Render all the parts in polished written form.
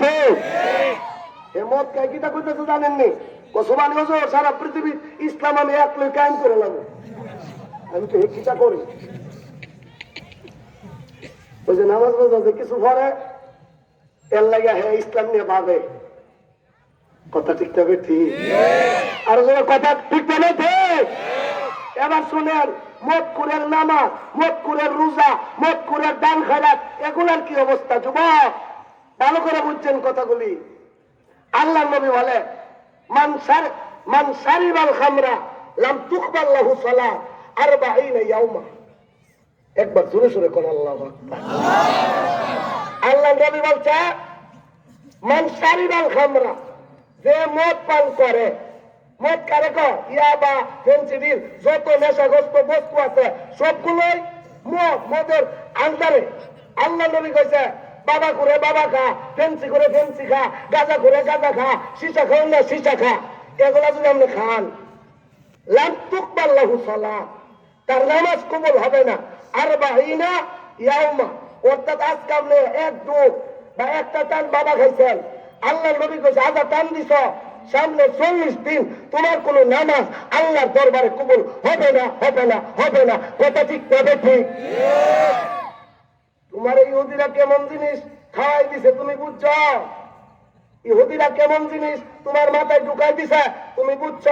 ঠিক? এ মদ খাই কিতা কইতেছে জানেননি? ওসমানী হুজুর সারা পৃথিবী ইসলাম আমি এক লই কায়েম করে নেব। আমি তো কিতা করি? ওই যে নামাজ পড়তে কিছু পরে এর লাগে হ্যাঁ ইসলাম নিয়ে ভাবে। কথা ঠিক তবে ঠিক, আর কথা ঠিক তবে ঠিক। এবার শুনেন, মদকুরের নামাজ, মদকুরের রোজা, মদকুরের দান খয়রাত, এগুলার কি অবস্থা যুবক? ভালো করে বুঝছেন কথাগুলি। আল্লাহ নবী বলে মান শারিবাল খামরা লাম তুকবাল লাহু সালাত 40 ইয়াওমা। একবার জোরে জোরে কোন আল্লাহু আকবার। আল্লাহ নবী বলছে মান শারিবাল খামরা, যে মদ পান করে, মদ কারে কয়? ইয়াবা, ফেন্সিডিল, যত নেশাগ্রস্ত বস্তু আছে সবগুলোই মদের আন্ডারে। আল্লাহ নবী কইছে বাবা করে বাবা খা, ফেন্সি করে ফেন্সি খা, গাঁজা করে গাঁজা খা, সীসা খাও না সীসা খা, এগুলা যদি আপনি খান লাম তুকবাল লাহু সালাত, তার নামাজ কবুল হবে না 40 ইয়াওমা। অর্থাৎ আজকে আপনি এক ডুব বা একটা টান বাবা খাইছেন, আল্লাহ নবী কইছে আধা টান দিছ, সামনে 40 দিন তোমার কোন নামাজ আল্লাহর দরবারে কবুল হবে না, হবে না, হবে না। কথা ঠিক তবে ঠিক। তোমার ইহুদিরা কেমন জিনিস খাওয়াই দিছে তুমি বুঝছ? ইহুদিরা কেমন জিনিস তোমার মাথায় ঢুকাই দিছে তুমি বুঝছ?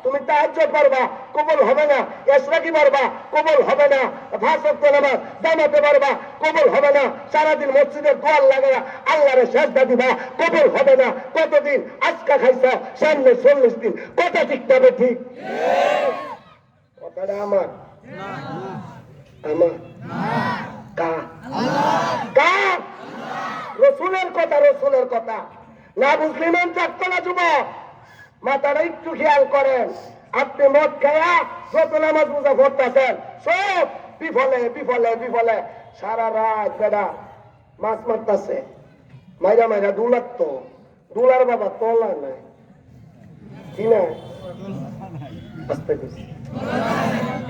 তুমি তাহাজ্জুদ পারবা, কবুল হবে না। ইশরাকি পারবা, কবুল হবে না। 5 ওয়াক্ত নামাজ জামাতে পারবা, কবুল হবে না। সারাদিন মসজিদের গোয়াল লাগায়া আল্লাহরে সিজদা দিবা, কবুল হবে না। কতদিন আজকা খাইছো, সামনে 40 দিন। কথা ঠিক তবে ঠিক। কথাটা আমার আমার কা কা রসুলের কথা, রসুলের কথা না বুঝলে মান থাকতো না যুবক। মাথাটা একটু খেয়াল করেন। আপনি মদ খায়া যত নামাজ পূজা করতেছেন সব বিফলে বিফলে বিফলে। সারা রাত বেড়া মাছ মারতেছে, মাইরা মাইরা ডুলাত, ডুলার বাবা তলা নাই কি না? আস্তে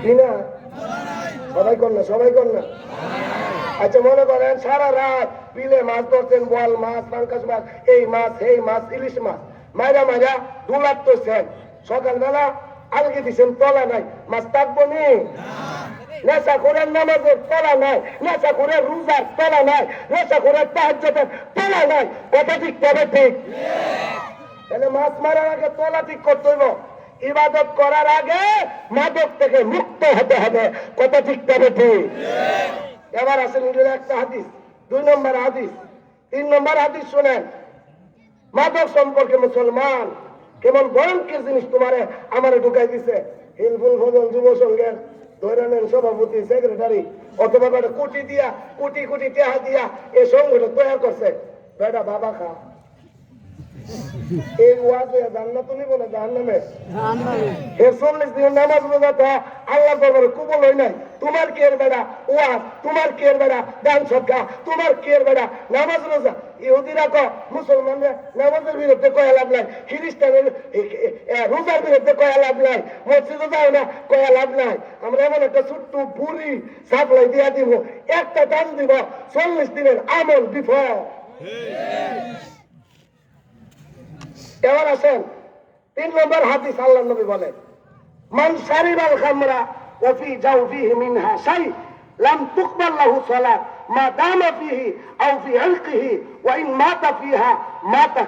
কি না? সবাই কর না, সবাই কর না। আচ্ছা মনে করেন সারা রাত বিলে মাছ ধরছেন, বোয়াল মাছ, পাঙ্কাশ মাছ, এই মাছ এই মাছ, ইলিশ মাছ, মাইরা মাইরা ডুলাত তোছেন। সকালবেলা আলগে দিচ্ছেন, তলা নাই, মাছ থাকবো নি? নেশা করে নামাজের তলা নাই, নেশা করে রোজার তলা নাই, নেশা করে তাহাজ্জুদের তলা নাই। কথা ঠিক তবে ঠিক। তাহলে মাছ মারার আগে তলা ঠিক করতে হইব, ইবাদত করার আগে মাদক থেকে মুক্ত হতে হবে। কথা ঠিক তবে ঠিক। এবার আসেন একটা হাদিস, 2 নম্বর হাদিস। 3 নম্বর হাদিস শোনেন। মাদক সম্পর্কে মুসলমান কেমন ভয়ঙ্কর জিনিস তোমারে আমারে ঢুকাই দিছে। হিলফুল ফজল যুব সংঘের ধরে নেন সভাপতি, সেক্রেটারি অথবা কোটি দিয়া কোটি কোটি টাকা দিয়া এই সংগঠন তৈরি করছে। বেটা বাবা খা, এই ওয়াজে জান্নাত নিব না জাহান্নামে? 40 দিন নামাজ রোজা তো আল্লাহর দরবারে কবুল হয় নাই। তোমার কি এর বেড়া ওয়াজ, তোমার কি এর বেড়া দান সদকা, তোমার কি এর বেড়া নামাজ রোজা? ইহুদিরা কয় মুসলমানরা নামাজের বিরুদ্ধে কয়া লাভ নাই, খ্রিস্টানের রোজার বিরুদ্ধে কয়া লাভ নাই, মসজিদে যাও না কয়া লাভ নাই। আমরা এমন একটা ছোট্ট বুড়ি সাপ্লাই দিয়া দিব, একটা দান দিব, 40 দিনের আমল বিফল। এবার আসেন 3 নম্বর হাদিস। আল্লাহ নবী বলেন মান শারিবাল খামরা ওয়া ফি জাওফিহি মিনহা শাই লাম তুকবাল লাহু সালাত মা দামা ফিহি আও ফি ইলকিহি ওয়া ইন মাতা ফিহা মাতা